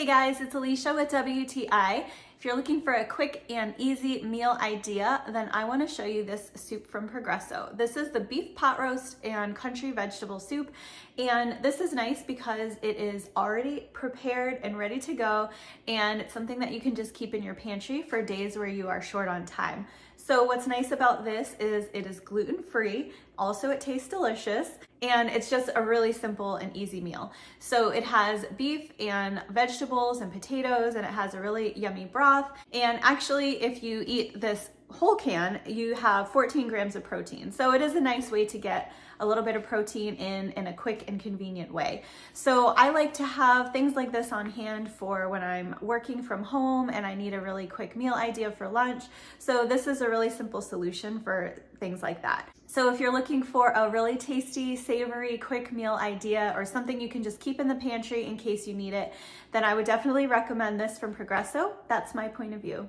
Hey guys, it's Alicia with WTI. If you're looking for a quick and easy meal idea, then I want to show you this soup from Progresso. This is the beef pot roast and country vegetable soup, and this is nice because it is already prepared and ready to go, and it's something that you can just keep in your pantry for days where you are short on time. So what's nice about this is it is gluten-free, also it tastes delicious, and it's just a really simple and easy meal. So it has beef and vegetables and potatoes, and it has a really yummy broth. And actually, if you eat this whole can, you have 14 grams of protein. So it is a nice way to get a little bit of protein in a quick and convenient way. So I like to have things like this on hand for when I'm working from home and I need a really quick meal idea for lunch. So this is a really simple solution for things like that. So if you're looking for a really tasty, savory, quick meal idea or something you can just keep in the pantry in case you need it, then I would definitely recommend this from Progresso. That's my point of view.